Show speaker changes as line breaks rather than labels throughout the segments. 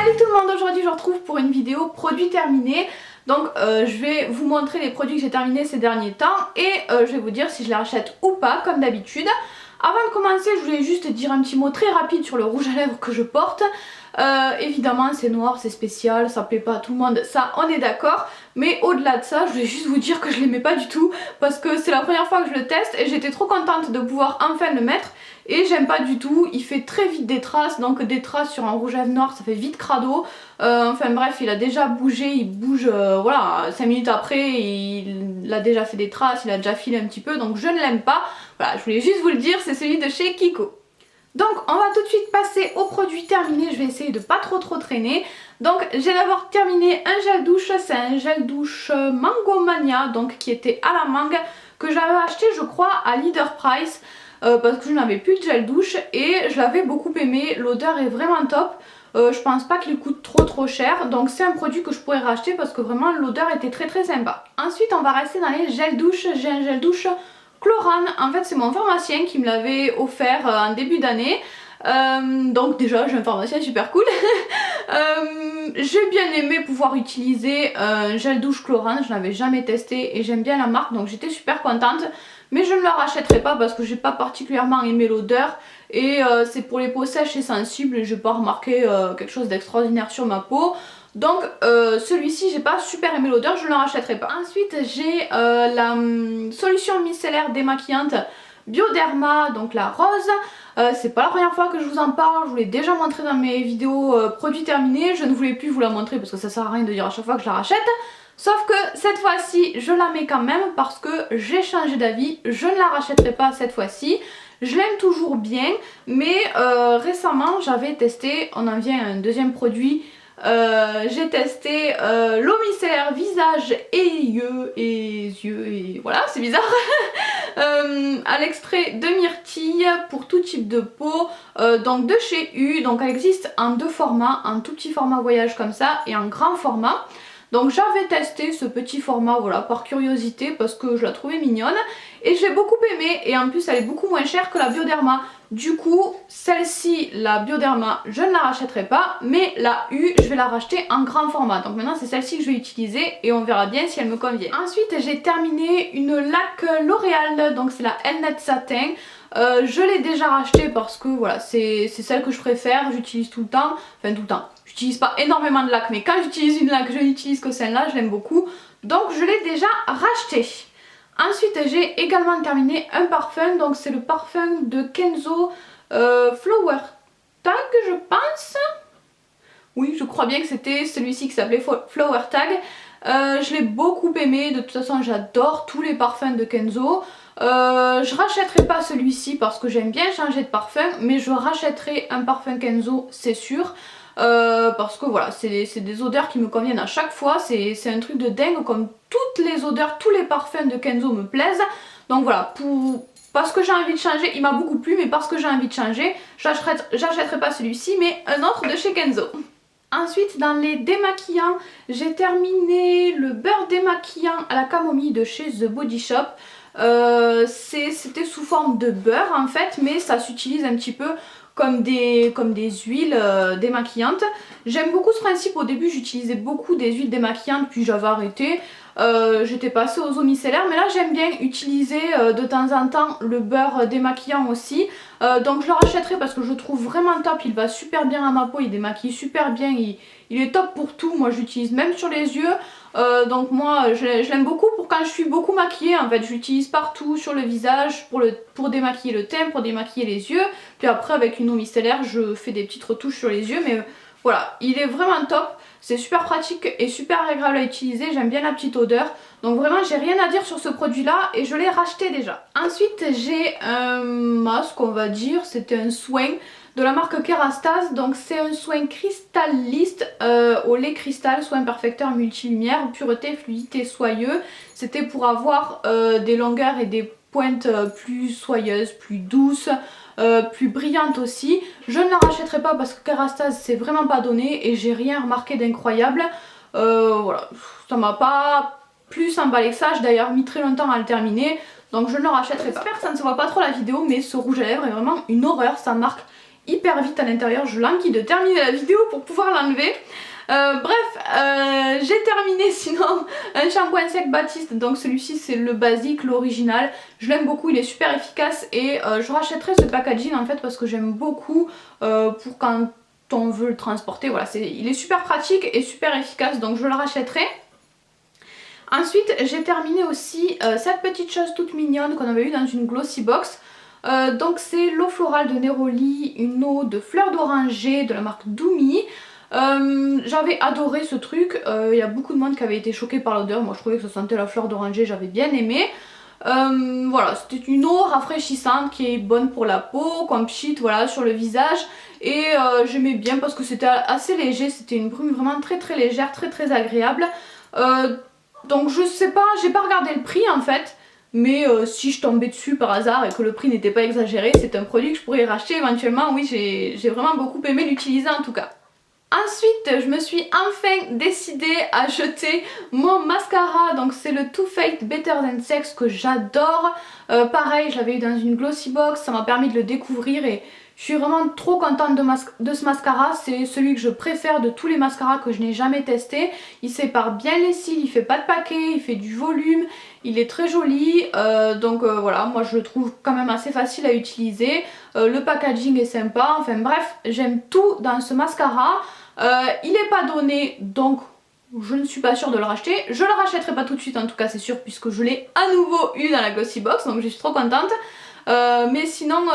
Salut tout le monde, aujourd'hui je vous retrouve pour une vidéo produit terminé. Donc je vais vous montrer les produits que j'ai terminés ces derniers temps et je vais vous dire si je les rachète ou pas comme d'habitude. Avant de commencer, je voulais juste dire un petit mot très rapide sur le rouge à lèvres que je porte. Évidemment c'est noir, c'est spécial, ça plaît pas à tout le monde, ça on est d'accord. Mais au-delà de ça, je voulais juste vous dire que je l'aimais pas du tout parce que c'est la première fois que je le teste et j'étais trop contente de pouvoir enfin le mettre. Et j'aime pas du tout, il fait très vite des traces, donc des traces sur un rouge à lèvres noir ça fait vite crado. Enfin bref, il a déjà bougé, il bouge voilà, 5 minutes après il a déjà fait des traces, il a déjà filé un petit peu, donc je ne l'aime pas. Voilà, je voulais juste vous le dire, c'est celui de chez Kiko. Donc on va tout de suite passer au produit terminé, je vais essayer de pas trop traîner. Donc j'ai d'abord terminé un gel douche, c'est un gel douche Mango Mania, donc qui était à la mangue, que j'avais acheté je crois à Leader Price. Parce que je n'avais plus de gel douche et je l'avais beaucoup aimé, l'odeur est vraiment top. Je pense pas qu'il coûte trop cher, donc c'est un produit que je pourrais racheter parce que vraiment l'odeur était très sympa. Ensuite on va rester dans les gels douche, j'ai un gel douche Chlorane, en fait c'est mon pharmacien qui me l'avait offert en début d'année. Donc déjà j'ai un pharmacien super cool. J'ai bien aimé pouvoir utiliser un gel douche Chlorane, je n'avais jamais testé et j'aime bien la marque donc j'étais super contente. Mais je ne le rachèterai pas parce que j'ai pas particulièrement aimé l'odeur et c'est pour les peaux sèches et sensibles et je n'ai pas remarqué quelque chose d'extraordinaire sur ma peau. Donc celui-ci j'ai pas super aimé l'odeur, je ne le rachèterai pas. Ensuite j'ai la solution micellaire démaquillante Bioderma, donc la rose. C'est pas la première fois que je vous en parle, je vous l'ai déjà montré dans mes vidéos produits terminés. Je ne voulais plus vous la montrer parce que ça sert à rien de dire à chaque fois que je la rachète. Sauf que cette fois-ci je la mets quand même parce que j'ai changé d'avis, je ne la rachèterai pas cette fois-ci. Je l'aime toujours bien mais récemment j'avais testé, on en vient à un deuxième produit. J'ai testé l'eau micellaire visage et yeux et voilà c'est bizarre. À l'extrait de myrtille pour tout type de peau, donc de chez U, donc elle existe en deux formats, un tout petit format voyage comme ça et un grand format. Donc j'avais testé ce petit format voilà par curiosité parce que je la trouvais mignonne et j'ai beaucoup aimé et en plus elle est beaucoup moins chère que la Bioderma. Du coup celle-ci, la Bioderma, je ne la rachèterai pas mais la U je vais la racheter en grand format. Donc maintenant c'est celle-ci que je vais utiliser et on verra bien si elle me convient. Ensuite j'ai terminé une laque L'Oréal, donc c'est la Elnet Satin. Je l'ai déjà rachetée parce que voilà c'est celle que je préfère, j'utilise tout le temps, enfin tout le temps. J'utilise pas énormément de lac mais quand j'utilise une laque je n'utilise que celle-là, je l'aime beaucoup. Donc je l'ai déjà racheté. Ensuite j'ai également terminé un parfum, donc c'est le parfum de Kenzo Flower Tag je pense. Oui je crois bien que c'était celui-ci qui s'appelait Flower Tag. Je l'ai beaucoup aimé, de toute façon j'adore tous les parfums de Kenzo. Je rachèterai pas celui-ci parce que j'aime bien changer de parfum, mais je rachèterai un parfum Kenzo c'est sûr. Parce que voilà c'est des odeurs qui me conviennent à chaque fois, c'est un truc de dingue comme toutes les odeurs, tous les parfums de Kenzo me plaisent. Donc voilà, parce que j'ai envie de changer, il m'a beaucoup plu mais parce que j'ai envie de changer, j'achèterai pas celui-ci mais un autre de chez Kenzo. Ensuite dans les démaquillants, j'ai terminé le beurre démaquillant à la camomille de chez The Body Shop. C'était sous forme de beurre en fait mais ça s'utilise un petit peu comme des huiles démaquillantes. J'aime beaucoup ce principe, au début j'utilisais beaucoup des huiles démaquillantes puis j'avais arrêté. J'étais passée aux eaux micellaires mais là j'aime bien utiliser de temps en temps le beurre démaquillant aussi. Donc je le rachèterai parce que je le trouve vraiment top, il va super bien à ma peau, il démaquille super bien, il est top pour tout, moi j'utilise même sur les yeux. Donc moi je l'aime beaucoup pour quand je suis beaucoup maquillée en fait, je l'utilise partout sur le visage pour démaquiller le teint, pour démaquiller les yeux. Puis après avec une eau micellaire je fais des petites retouches sur les yeux mais voilà, il est vraiment top, c'est super pratique et super agréable à utiliser, j'aime bien la petite odeur. Donc vraiment j'ai rien à dire sur ce produit là et je l'ai racheté déjà. Ensuite j'ai un masque on va dire, c'était un soin de la marque Kerastase, donc c'est un soin cristalliste au lait cristal, soin perfecteur multilumière, pureté, fluidité, soyeux. C'était pour avoir des longueurs et des pointes plus soyeuses, plus douces, plus brillantes aussi. Je ne la rachèterai pas parce que Kerastase c'est vraiment pas donné et j'ai rien remarqué d'incroyable. Voilà, ça m'a pas plus emballé que ça, j'ai d'ailleurs mis très longtemps à le terminer. Donc je ne le rachèterai pas. J'espère que ça ne se voit pas trop la vidéo mais ce rouge à lèvres est vraiment une horreur, ça marque hyper vite à l'intérieur. Je languis de terminer la vidéo pour pouvoir l'enlever. Bref, j'ai terminé sinon un shampoing sec Baptiste, donc celui-ci c'est le basique, l'original. Je l'aime beaucoup, il est super efficace et je rachèterai ce packaging en fait parce que j'aime beaucoup pour quand on veut le transporter. Voilà, il est super pratique et super efficace, donc je le rachèterai. Ensuite j'ai terminé aussi cette petite chose toute mignonne qu'on avait eu dans une glossy box. Donc c'est l'eau florale de Neroli, une eau de fleurs d'oranger de la marque Doumi. J'avais adoré ce truc, il y a beaucoup de monde qui avait été choqué par l'odeur, moi je trouvais que ça sentait la fleur d'oranger, j'avais bien aimé. Voilà, c'était une eau rafraîchissante qui est bonne pour la peau, comme pchit, voilà, sur le visage. Et j'aimais bien parce que c'était assez léger, c'était une brume vraiment très légère, très agréable. Donc je sais pas, j'ai pas regardé le prix en fait. Mais si je tombais dessus par hasard et que le prix n'était pas exagéré, c'est un produit que je pourrais racheter éventuellement. Oui, j'ai vraiment beaucoup aimé l'utiliser en tout cas. Ensuite, je me suis enfin décidée à jeter mon mascara, donc c'est le Too Faced Better Than Sex que j'adore. Pareil, je l'avais eu dans une glossy box, ça m'a permis de le découvrir et je suis vraiment trop contente de ce mascara. C'est celui que je préfère de tous les mascaras que je n'ai jamais testé. Il sépare bien les cils, il fait pas de paquet, il fait du volume, il est très joli. Donc voilà, moi je le trouve quand même assez facile à utiliser. Le packaging est sympa, enfin bref, j'aime tout dans ce mascara. Il n'est pas donné, donc je ne suis pas sûre de le racheter. Je le rachèterai pas tout de suite en tout cas, c'est sûr, puisque je l'ai à nouveau eu dans la glossy box, donc je suis trop contente. Mais sinon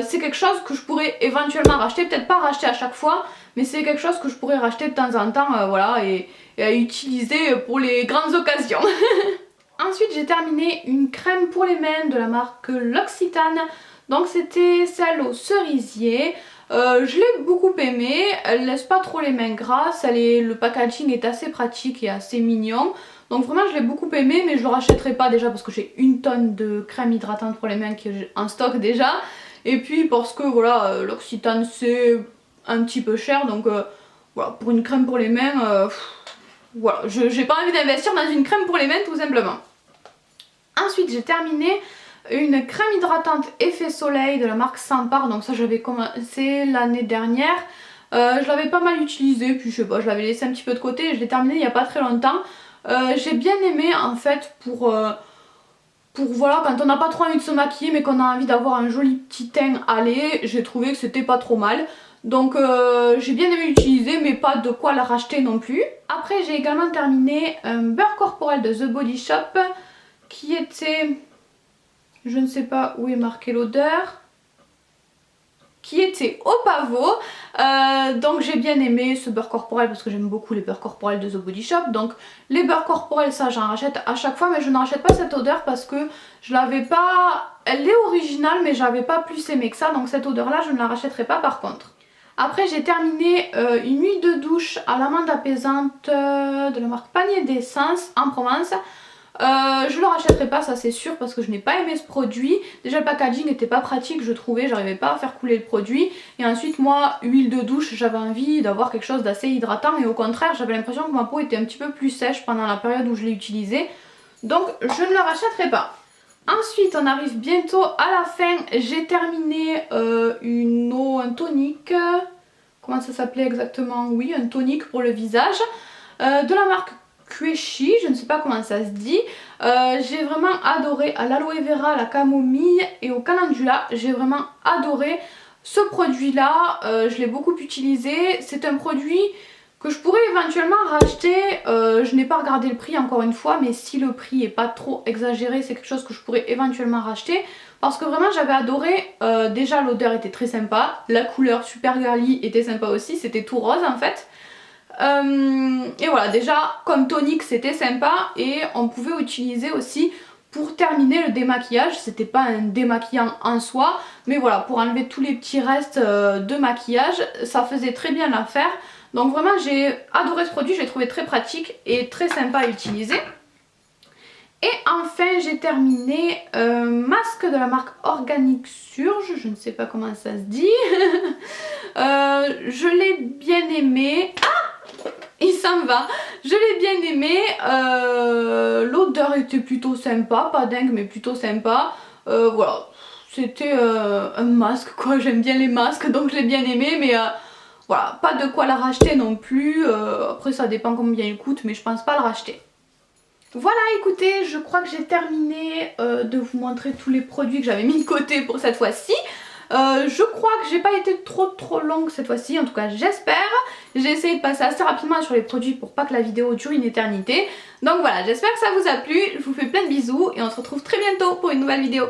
c'est quelque chose que je pourrais éventuellement racheter, peut-être pas racheter à chaque fois, mais c'est quelque chose que je pourrais racheter de temps en temps, voilà, et à utiliser pour les grandes occasions. Ensuite j'ai terminé une crème pour les mains de la marque L'Occitane, donc c'était celle au cerisier. Je l'ai beaucoup aimée, elle laisse pas trop les mains grasses, le packaging est assez pratique et assez mignon. Donc vraiment je l'ai beaucoup aimée, mais je le rachèterai pas déjà parce que j'ai une tonne de crème hydratante pour les mains qui est en stock déjà. Et puis parce que voilà, l'Occitane c'est un petit peu cher, donc voilà, pour une crème pour les mains, voilà, j'ai pas envie d'investir dans une crème pour les mains tout simplement. Ensuite j'ai terminé une crème hydratante effet soleil de la marque Sampar, donc ça j'avais commencé l'année dernière. Je l'avais pas mal utilisé, puis je sais pas, je l'avais laissé un petit peu de côté et je l'ai terminé il y a pas très longtemps. J'ai bien aimé en fait pour voilà, quand on n'a pas trop envie de se maquiller mais qu'on a envie d'avoir un joli petit teint allé, j'ai trouvé que c'était pas trop mal. Donc j'ai bien aimé l'utiliser mais pas de quoi la racheter non plus. Après j'ai également terminé un beurre corporel de The Body Shop qui était... je ne sais pas où est marquée l'odeur, qui était au pavot. Donc j'ai bien aimé ce beurre corporel parce que j'aime beaucoup les beurres corporels de The Body Shop. Donc les beurres corporels, ça j'en rachète à chaque fois, mais je ne rachète pas cette odeur parce que je l'avais pas... elle est originale mais j'avais pas plus aimé que ça, donc cette odeur là je ne la rachèterai pas par contre. Après j'ai terminé une huile de douche à l'amande apaisante de la marque Panier d'Essence en Provence. Je le rachèterai pas, ça c'est sûr, parce que je n'ai pas aimé ce produit. Déjà le packaging n'était pas pratique, je trouvais, j'arrivais pas à faire couler le produit. Et ensuite moi, huile de douche, j'avais envie d'avoir quelque chose d'assez hydratant et au contraire j'avais l'impression que ma peau était un petit peu plus sèche pendant la période où je l'ai utilisé. Donc je ne le rachèterai pas. Ensuite on arrive bientôt à la fin, j'ai terminé une eau, un tonique, comment ça s'appelait exactement? Oui, un tonique pour le visage, de la marque Queshi, je ne sais pas comment ça se dit. J'ai vraiment adoré à l'aloe vera, à la camomille et au calendula. J'ai vraiment adoré ce produit là, je l'ai beaucoup utilisé. C'est un produit que je pourrais éventuellement racheter. Je n'ai pas regardé le prix encore une fois, mais si le prix est pas trop exagéré, c'est quelque chose que je pourrais éventuellement racheter. Parce que vraiment j'avais adoré, déjà l'odeur était très sympa, la couleur super girly était sympa aussi, c'était tout rose en fait. Et voilà, déjà comme tonique c'était sympa et on pouvait utiliser aussi pour terminer le démaquillage. C'était pas un démaquillant en soi, mais voilà, pour enlever tous les petits restes de maquillage, ça faisait très bien l'affaire. Donc vraiment j'ai adoré ce produit, je l'ai trouvé très pratique et très sympa à utiliser. Et enfin j'ai terminé un masque de la marque Organic Surge, je ne sais pas comment ça se dit. Je l'ai bien aimé. Ah, il s'en va. Je l'ai bien aimé. L'odeur était plutôt sympa, pas dingue mais plutôt sympa. Voilà, c'était un masque quoi, j'aime bien les masques donc je l'ai bien aimé, mais voilà, pas de quoi la racheter non plus, après ça dépend combien il coûte mais je pense pas le racheter. Voilà, écoutez, je crois que j'ai terminé de vous montrer tous les produits que j'avais mis de côté pour cette fois-ci. Je crois que j'ai pas été trop longue cette fois-ci, en tout cas j'espère. J'ai essayé de passer assez rapidement sur les produits pour pas que la vidéo dure une éternité. Donc voilà, j'espère que ça vous a plu, je vous fais plein de bisous et on se retrouve très bientôt pour une nouvelle vidéo.